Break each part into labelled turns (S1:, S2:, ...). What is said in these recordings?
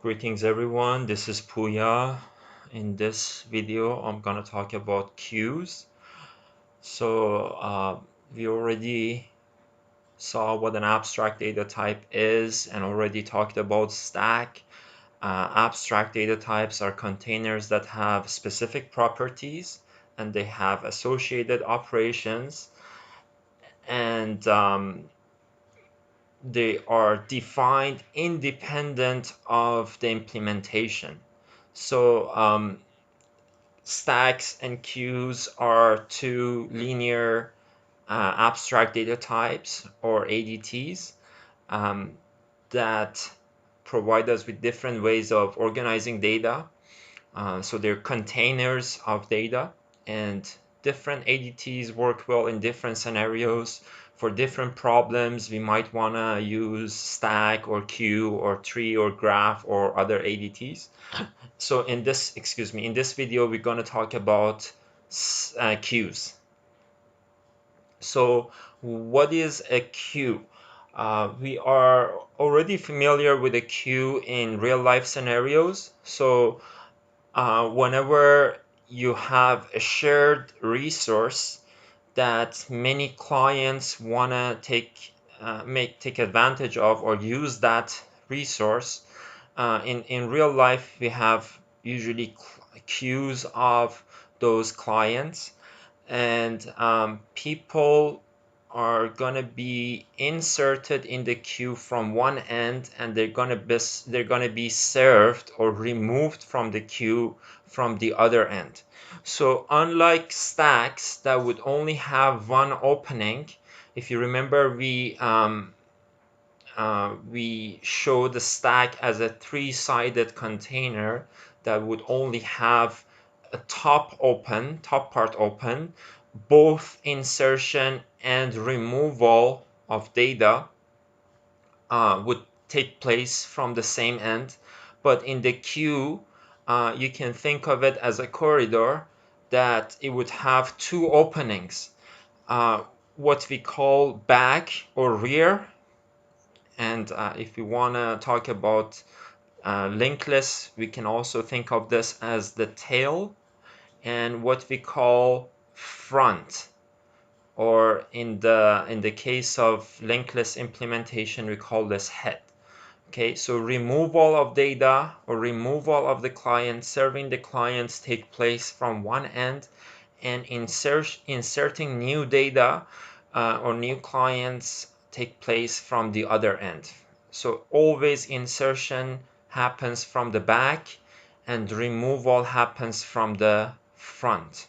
S1: Greetings everyone, this is Puya. In this video I'm gonna talk about queues. We already saw what an abstract data type is and already talked about stack. Abstract data types are containers that have specific properties and they have associated operations, and they are defined independent of the implementation. Stacks and queues are two linear abstract data types, or ADTs, that provide us with different ways of organizing data. So they're containers of data, and different ADTs work well in different scenarios. For different problems, we might want to use stack or queue or tree or graph or other ADTs. So in this video, we're going to talk about queues. So what is a queue? We are already familiar with a queue in real life scenarios. So whenever you have a shared resource that many clients want to take advantage of or use that resource, in real life we have usually queues of those clients, and people are gonna be inserted in the queue from one end, and they're gonna be served or removed from the queue from the other end. So unlike stacks that would only have one opening, if you remember, we show the stack as a three-sided container that would only have a top part open. Both insertion and removal of data would take place from the same end. But in the queue, you can think of it as a corridor that it would have two openings, what we call back or rear. And if we want to talk about linked lists, we can also think of this as the tail, and what we call front, or in the case of linked list implementation, we call this head. Okay, so removal of data or removal of the client, serving the clients, take place from one end, and inserting new data or new clients take place from the other end. So always insertion happens from the back and removal happens from the front.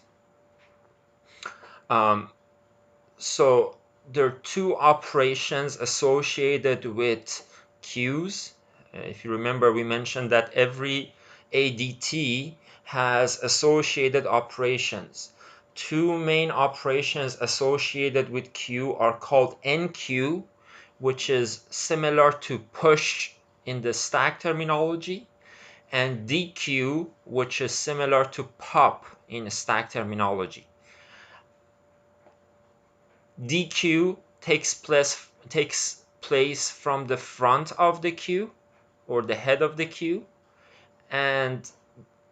S1: So there are two operations associated with queues. If you remember, we mentioned that every ADT has associated operations. Two main operations associated with queue are called enqueue, which is similar to push in the stack terminology, and dequeue, which is similar to pop in stack terminology. Dequeue takes place from the front of the queue or the head of the queue, and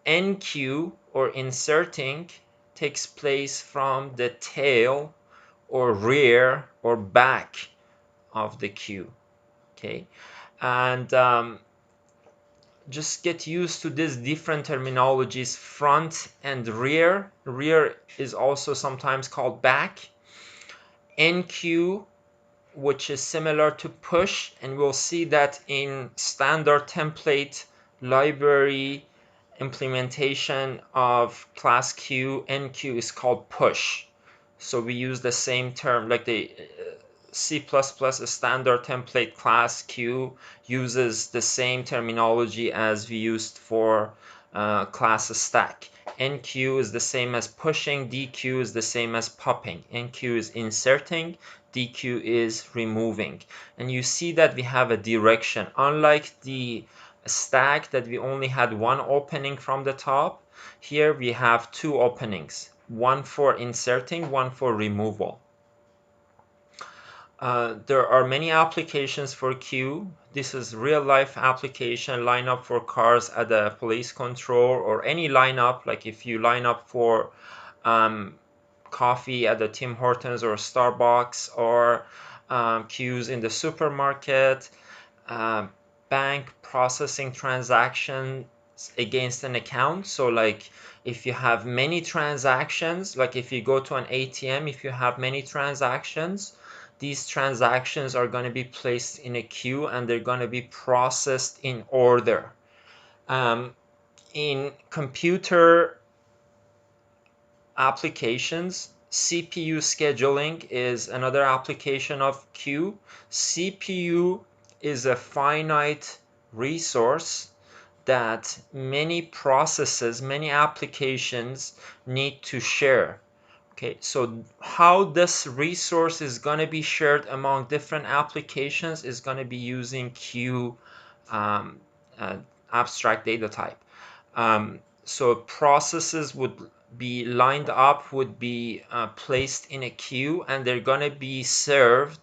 S1: enqueue or inserting takes place from the tail or rear or back of the queue. Okay, and just get used to these different terminologies: front and rear. Rear is also sometimes called back. Enqueue, which is similar to push, and we'll see that in standard template library implementation of class queue, enqueue is called push. So we use the same term, like the C++ standard template class queue uses the same terminology as we used for class stack. Enqueue is the same as pushing, dequeue is the same as popping. Enqueue is inserting, dequeue is removing. And you see that we have a direction. Unlike the stack that we only had one opening from the top, here we have two openings, one for inserting, one for removal. There are many applications for queue. This is real life application, line up for cars at a police control, or any lineup, like if you line up for coffee at the Tim Hortons or Starbucks, or queues in the supermarket, uh, bank processing transactions against an account. So like if you have many transactions, like if you go to an ATM, if you have many transactions, these transactions are going to be placed in a queue and they're going to be processed in order. In computer applications, CPU scheduling is another application of queue. CPU is a finite resource that many processes, many applications need to share. Okay, so how this resource is going to be shared among different applications is going to be using queue um, uh, abstract data type. So processes would be lined up, would be placed in a queue, and they're going to be served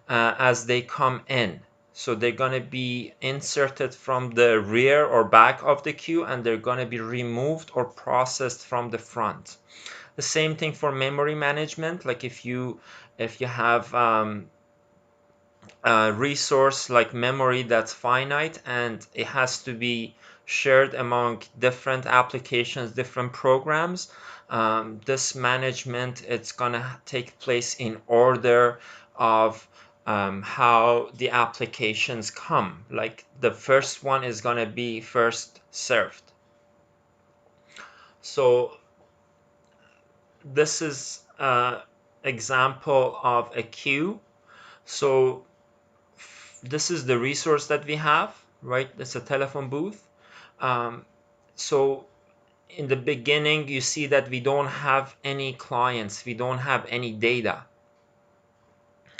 S1: as they come in. So they're going to be inserted from the rear or back of the queue, and they're going to be removed or processed from the front. The same thing for memory management. Like if you have a resource like memory that's finite and it has to be shared among different applications, different programs, this management, it's gonna take place in order of how the applications come. Like the first one is gonna be first served. So this is an example of a queue. So this is the resource that we have, right? It's a telephone booth. Um, so in the beginning, you see that we don't have any clients, we don't have any data.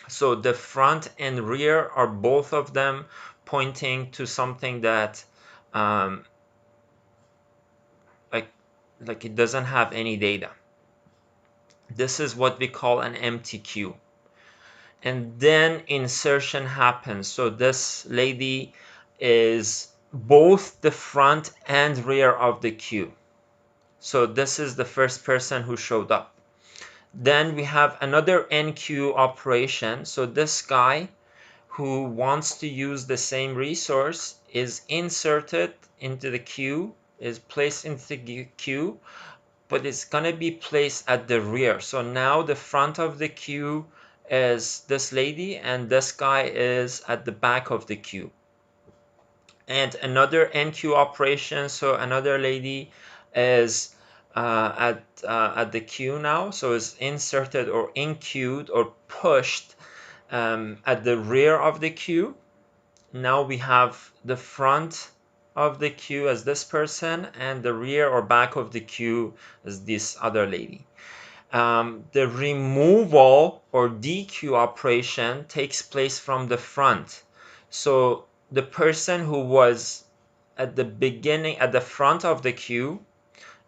S1: So the front and rear are both of them pointing to something that um, like it doesn't have any data. This is what we call an empty queue. And then insertion happens. So this lady is both the front and rear of the queue. So this is the first person who showed up. Then we have another enqueue operation. So this guy who wants to use the same resource is inserted into the queue, is placed into the queue, but it's going to be placed at the rear. So now the front of the queue is this lady and this guy is at the back of the queue. And another enqueue operation, so another lady is at the queue now, so it's inserted or enqueued or pushed at the rear of the queue. Now we have the front of the queue as this person and the rear or back of the queue as this other lady. The removal or dequeue operation takes place from the front. So the person who was at the beginning, at the front of the queue,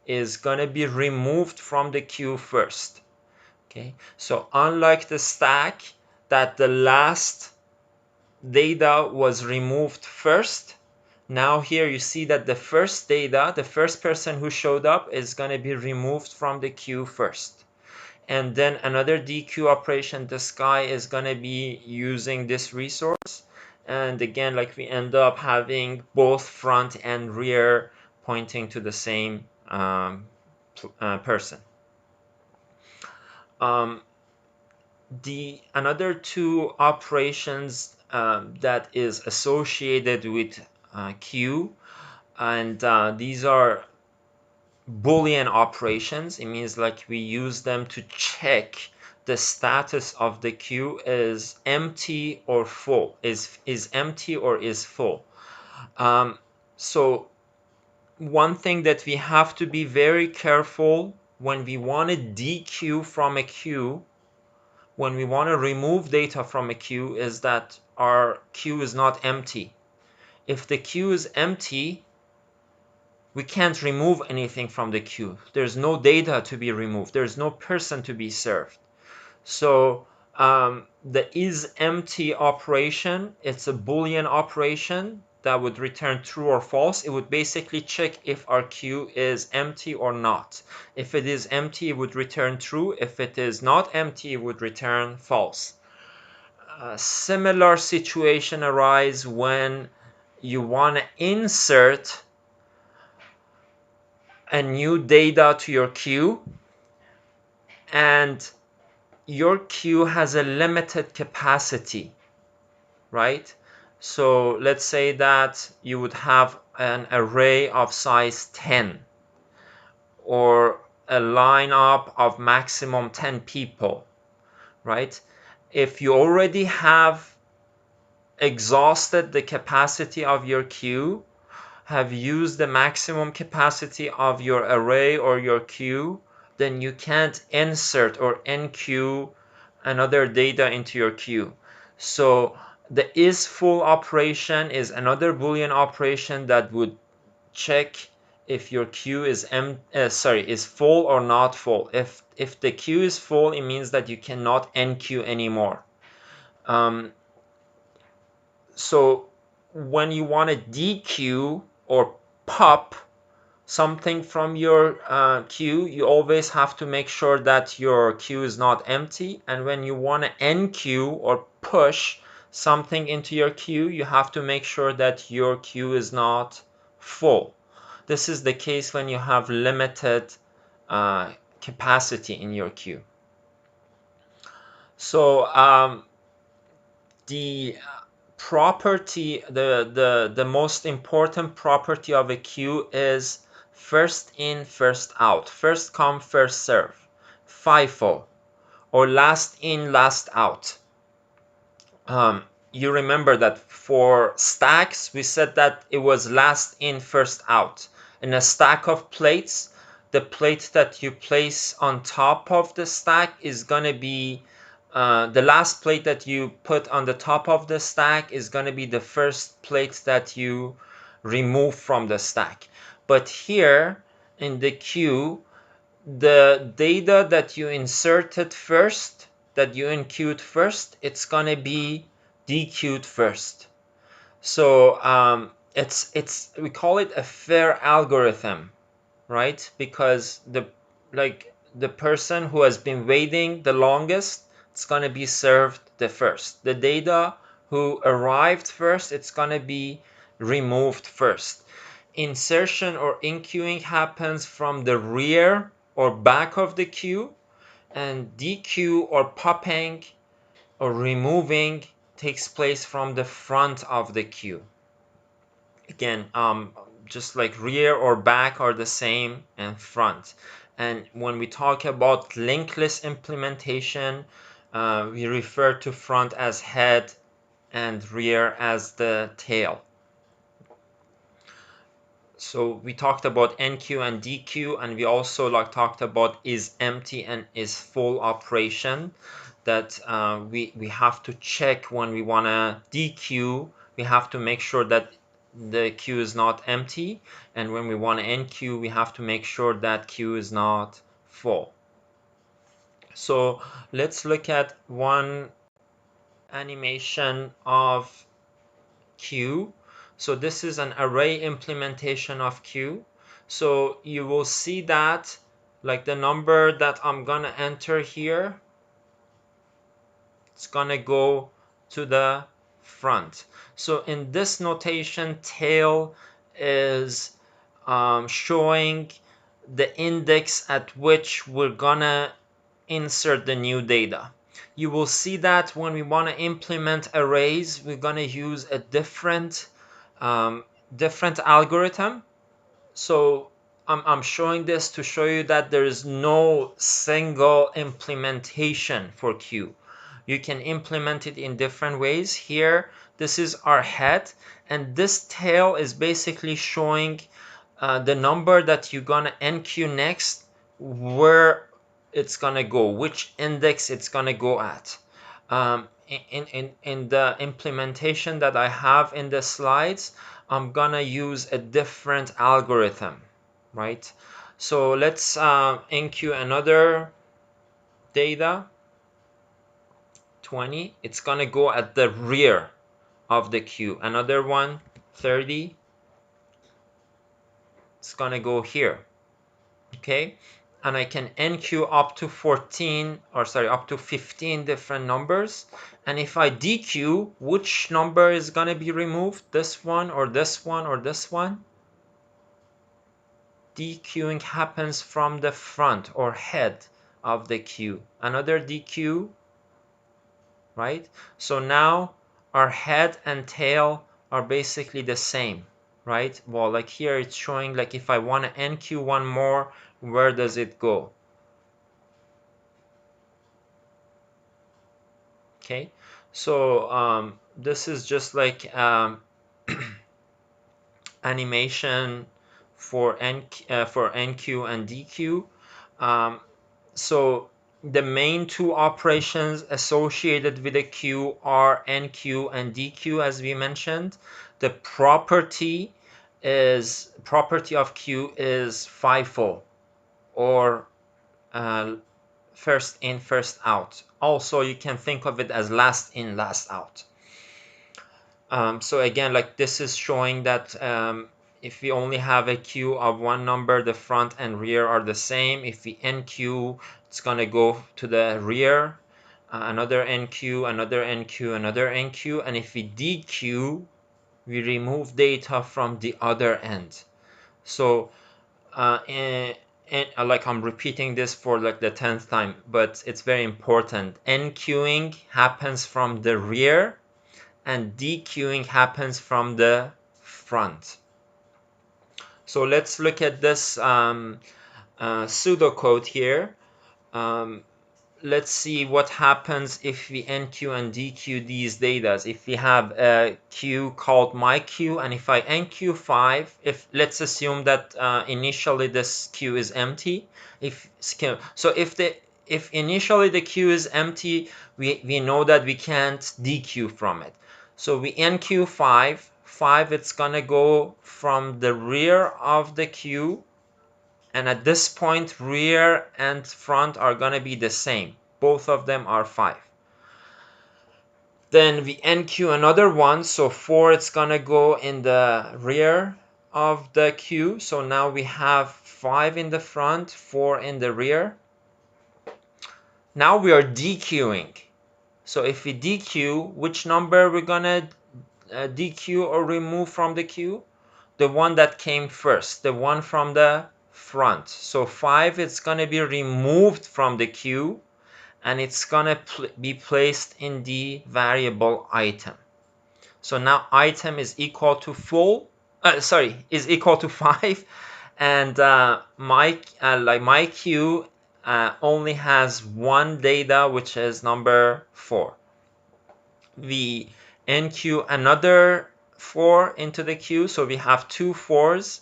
S1: is going to be removed from the queue first. Okay, so unlike the stack that the last data was removed first, now here you see that the first data, the first person who showed up, is going to be removed from the queue first. And then another dequeue operation, this guy is going to be using this resource. And again, like we end up having both front and rear pointing to the same person. The another two operations that is associated with queue, and these are Boolean operations. It means like we use them to check the status of the queue is empty or full, is empty or is full. So one thing that we have to be very careful when we want to dequeue from a queue, when we want to remove data from a queue, is that our queue is not empty. If the queue is empty, we can't remove anything from the queue. There's no data to be removed. There's no person to be served. So The isEmpty operation, it's a Boolean operation that would return true or false. It would basically check if our queue is empty or not. If it is empty, it would return true. If it is not empty, it would return false. A similar situation arises when you want to insert a new data to your queue, and your queue has a limited capacity, right? So let's say that you would have an array of size 10 or a lineup of maximum 10 people, right? If you already have exhausted the capacity of your queue, have used the maximum capacity of your array or your queue, then you can't insert or enqueue another data into your queue. So the isFull operation is another Boolean operation that would check if your queue is full or not full. If the queue is full, it means that you cannot enqueue anymore. So when you want to dequeue or pop something from your queue, you always have to make sure that your queue is not empty. And when you want to enqueue or push something into your queue, you have to make sure that your queue is not full. This is the case when you have limited capacity in your queue. So the property, the most important property of a queue is first in, first out, first come, first serve, FIFO, or last in, last out. You remember that for stacks, we said that it was last in, first out. In a stack of plates, the plate that you place on top of the stack is going to be the last plate that you put on the top of the stack is going to be the first plate that you remove from the stack. But here in the queue, the data that you inserted first, that you enqueued first, it's going to be dequeued first. So it's we call it a fair algorithm, right? Because the person who has been waiting the longest, it's going to be served the first. The data who arrived first, it's going to be removed first. Insertion or enqueuing happens from the rear or back of the queue, and dequeue or popping or removing takes place from the front of the queue. Again, just like rear or back are the same and front. And when we talk about linked list implementation, we refer to front as head and rear as the tail. So we talked about enqueue and dequeue, and we also talked about isEmpty and isFull operation that we have to check when we want to dequeue. We have to make sure that the queue is not empty, and when we want to enqueue, we have to make sure that queue is not full. So let's look at one animation of queue. So this is an array implementation of queue. So you will see that like the number that I'm gonna enter here, it's gonna go to the front. So in this notation, tail is showing the index at which we're gonna insert the new data. You will see that when we want to implement arrays, we're going to use a different algorithm. So I'm showing this to show you that there is no single implementation for queue. You can implement it in different ways. Here, this is our head, and this tail is basically showing the number that you're gonna enqueue next, where it's gonna go, which index it's gonna go at. In the implementation that I have in the slides, I'm gonna use a different algorithm, right? So let's enqueue another data. 20, it's gonna go at the rear of the queue. Another one, 30, it's gonna go here. Okay, and I can enqueue up to 14, or sorry, up to 15 different numbers. And if I dequeue, which number is gonna be removed? This one or this one or this one? Dequeuing happens from the front or head of the queue. Another dequeue, right? So now our head and tail are basically the same, right? Well, like here it's showing like if I want to enqueue one more, where does it go? Okay, so this is just like animation for enqueue and dequeue. So the main two operations associated with a queue are enqueue and dequeue, as we mentioned. The property of queue is FIFO, or first in, first out. Also, you can think of it as last in, last out. So again, like this is showing that if we only have a queue of one number, the front and rear are the same. If we enqueue, it's gonna go to the rear, another enqueue, another enqueue, another enqueue, and if we dequeue, we remove data from the other end. So and like I'm repeating this for like the 10th time, but it's very important. Enqueuing happens from the rear and dequeuing happens from the front. So let's look at this pseudocode here. Let's see what happens if we enqueue and dequeue these data. If we have a queue called my queue, and if I enqueue 5, let's assume that initially this queue is empty. If initially the queue is empty, we know that we can't dequeue from it. So we enqueue 5. It's gonna go from the rear of the queue, and at this point rear and front are gonna be the same. Both of them are 5. Then we enqueue another one, so 4, it's gonna go in the rear of the queue. So now we have 5 in the front, 4 in the rear. Now we are dequeuing. So if we dequeue, which number we're gonna dequeue or remove from the queue? The one that came first, the one from the front. So 5, it's gonna be removed from the queue, and it's gonna be placed in the variable item. So now item is equal to is equal to 5, and my queue only has one data, which is number 4. We enqueue another 4 into the queue, so we have 2 4s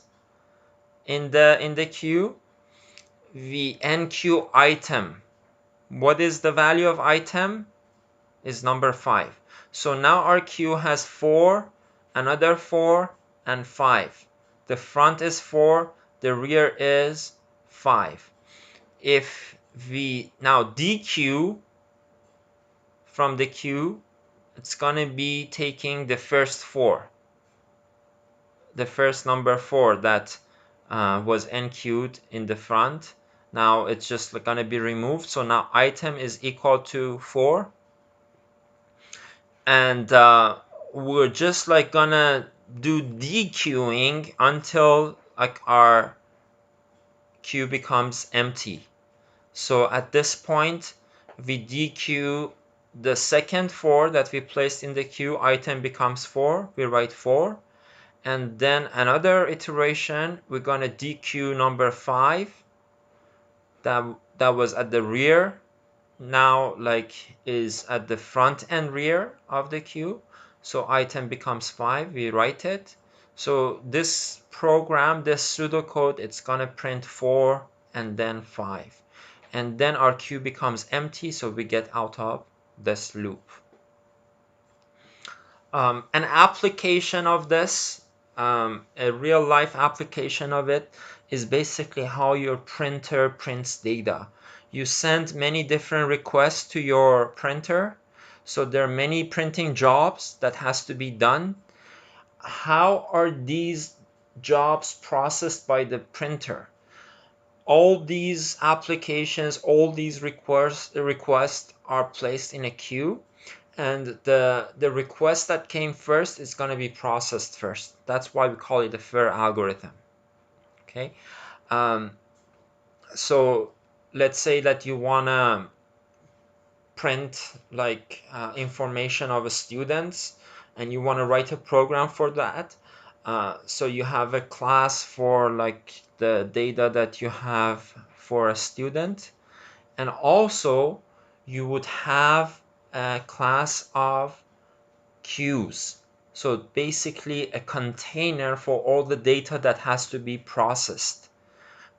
S1: in the queue. We enqueue item. What is the value of item? Is number 5. So now our queue has 4, another 4, and 5. The front is 4, the rear is 5. If we now dequeue from the queue, it's gonna be taking the first 4, the first number 4 that was enqueued in the front. Now it's just gonna be removed. So now item is equal to 4, and we're just like gonna do dequeuing until like our queue becomes empty. So at this point we dequeue the second 4 that we placed in the queue. Item becomes 4, we write 4, and then another iteration we're gonna dequeue number 5 that was at the rear, now like is at the front and rear of the queue. So item becomes 5, we write it. So this program, this pseudocode, it's gonna print 4 and then 5, and then our queue becomes empty, so we get out of this loop. An application of this, a real life application of it, is basically how your printer prints data. You send many different requests to your printer. So there are many printing jobs that has to be done. How are these jobs processed by the printer? All these applications, all these requests are placed in a queue, and the request that came first is going to be processed first. That's why we call it a FAIR algorithm. Okay. So let's say that you want to print like information of a student, and you want to write a program for that. So you have a class for like the data that you have for a student, and also you would have a class of queues. So basically a container for all the data that has to be processed.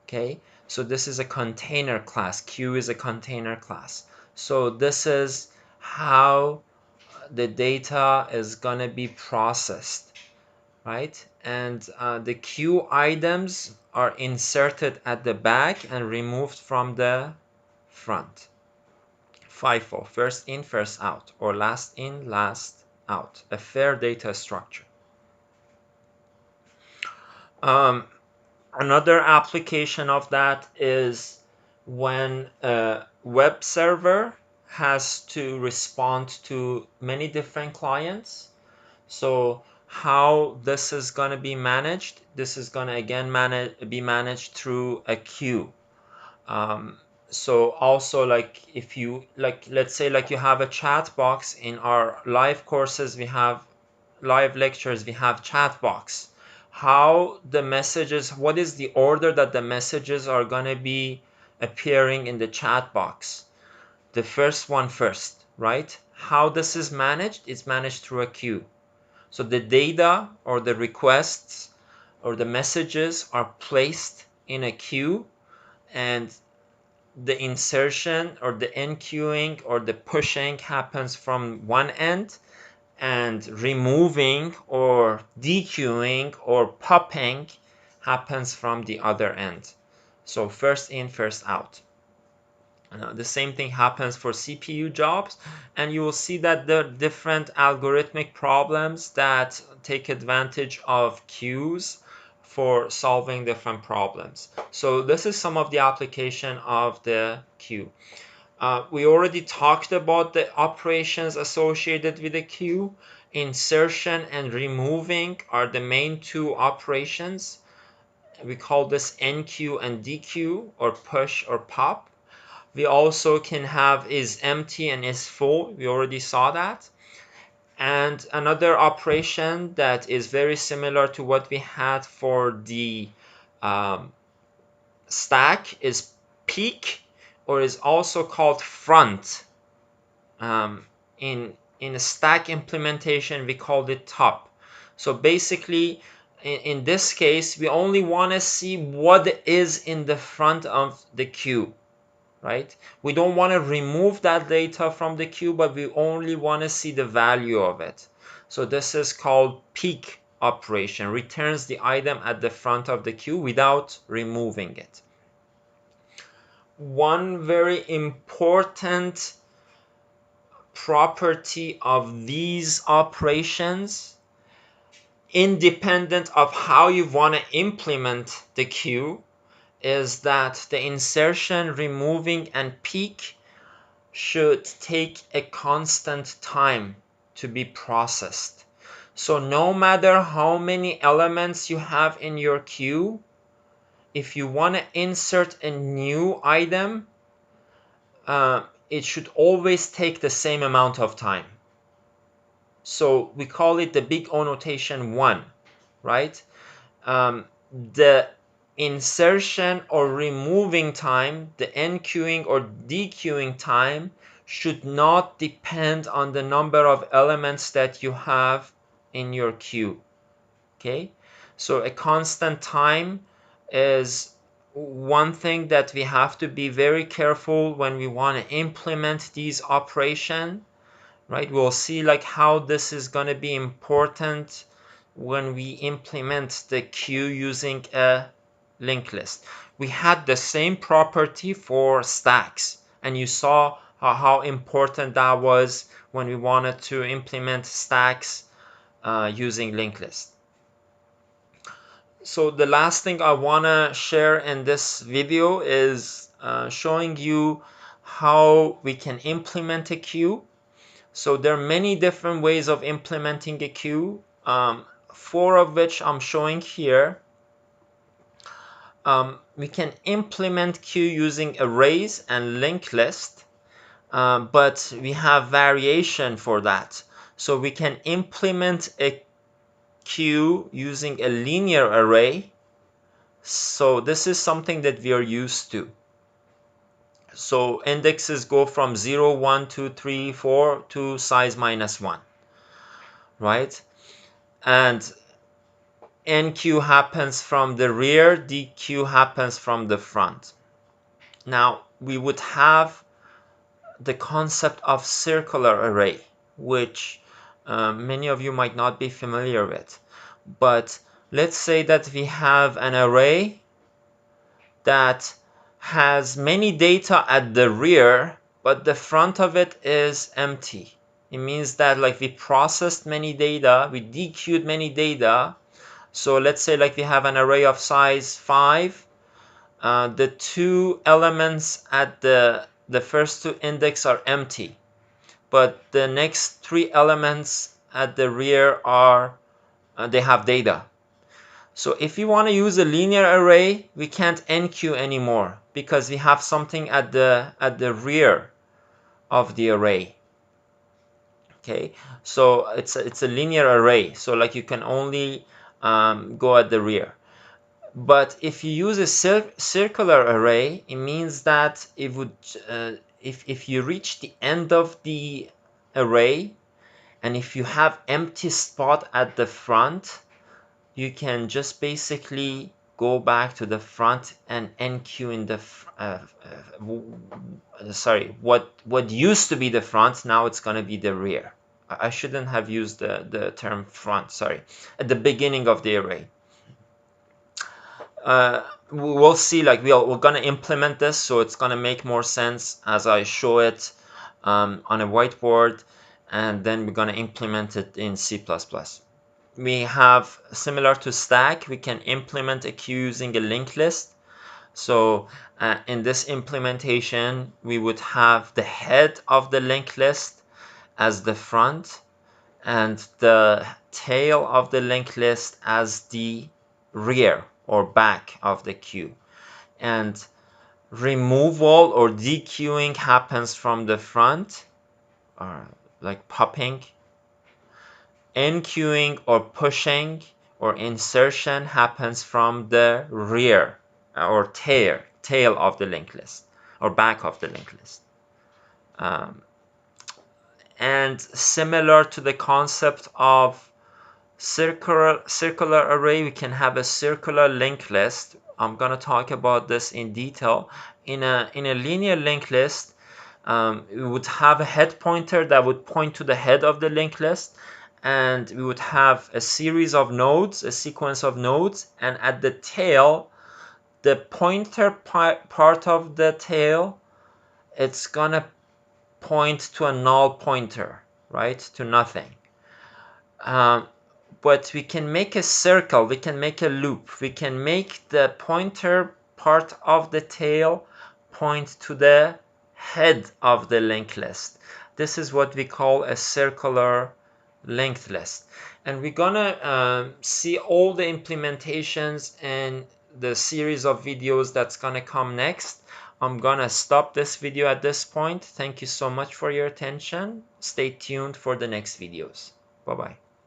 S1: Okay, so this is a container class. Queue is a container class. So this is how the data is gonna be processed, right? And the queue items are inserted at the back and removed from the front. FIFO, first in, first out, or last in, last out, a fair data structure. Another application of that is when a web server has to respond to many different clients. So how this is going to be managed? This is going to again be managed through a queue. So also, like if you like, let's say like you have a chat box. In our live courses, we have live lectures, we have chat box. How the messages, what is the order that the messages are going to be appearing in the chat box? The first one first, right? How this is managed? It's managed through a queue. So the data or the requests or the messages are placed in a queue, and the insertion or the enqueuing or the pushing happens from one end, and removing or dequeuing or popping happens from the other end. So first in, first out. The same thing happens for CPU jobs, and you will see that there are different algorithmic problems that take advantage of queues for solving different problems. So this is some of the application of the queue. We already talked about the operations associated with the queue. Insertion and removing are the main two operations. We call this enqueue and dequeue, or push or pop. We also can have is empty and is full. We already saw that. And another operation that is very similar to what we had for the stack is peek, or is also called front. In a stack implementation, we called it top. So basically, in this case, we only want to see what is in the front of the queue, right? We don't want to remove that data from the queue, but we only want to see the value of it. So this is called peek operation, returns the item at the front of the queue without removing it. One very important property of these operations, independent of how you want to implement the queue, is that the insertion, removing, and peek should take a constant time to be processed. So no matter how many elements you have in your queue, if you want to insert a new item, it should always take the same amount of time. So we call it the big O notation 1, right? The insertion or removing time, the enqueuing or dequeuing time, should not depend on the number of elements that you have in your queue. Okay, so a constant time is one thing that we have to be very careful when we want to implement these operations, right? We'll see like how this is going to be important when we implement the queue using a linked list. We had the same property for stacks, and you saw how important that was when we wanted to implement stacks using linked list. So the last thing I want to share in this video is showing you how we can implement a queue. So there are many different ways of implementing a queue, 4 of which I'm showing here. We can implement queue using arrays and linked list, but we have variation for that. So we can implement a queue using a linear array. So this is something that we are used to. So indexes go from 0, 1, 2, 3, 4 to size -1, right? And Enqueue happens from the rear, dequeue happens from the front. Now we would have the concept of circular array, which many of you might not be familiar with. But let's say that we have an array that has many data at the rear, but the front of it is empty. It means that like we processed many data, we dequeued many data. So let's say like we have an array of size 5. The 2 elements at the first 2 index are empty, but the next 3 elements at the rear are they have data. So if you want to use a linear array, we can't enqueue anymore because we have something at the rear of the array. Okay, so it's a linear array. So like you can only go at the rear. But if you use a circular array, it means that it would if you reach the end of the array, and if you have empty spot at the front, you can just basically go back to the front and enqueue in the what used to be the front, now it's going to be the rear. I shouldn't have used the term front, sorry, at the beginning of the array. We'll see, like we're going to implement this, so it's going to make more sense as I show it on a whiteboard, and then we're going to implement it in C++. We have, similar to stack, we can implement a queue using a linked list. So in this implementation, we would have the head of the linked list as the front and the tail of the linked list as the rear or back of the queue. And removal or dequeuing happens from the front, or like popping. Enqueuing or pushing or insertion happens from the rear or tail of the linked list or back of the linked list. And similar to the concept of circular array, we can have a circular linked list. I'm going to talk about this in detail. In a linear linked list, we would have a head pointer that would point to the head of the linked list, and we would have a series of nodes, a sequence of nodes, and at the tail, the pointer part of the tail, it's gonna point to a null pointer, right, to nothing. But we can make a circle, we can make a loop, we can make the pointer part of the tail point to the head of the linked list. This is what we call a circular linked list, and we're gonna see all the implementations in the series of videos that's gonna come next. I'm gonna stop this video at this point. Thank you so much for your attention. Stay tuned for the next videos. Bye bye.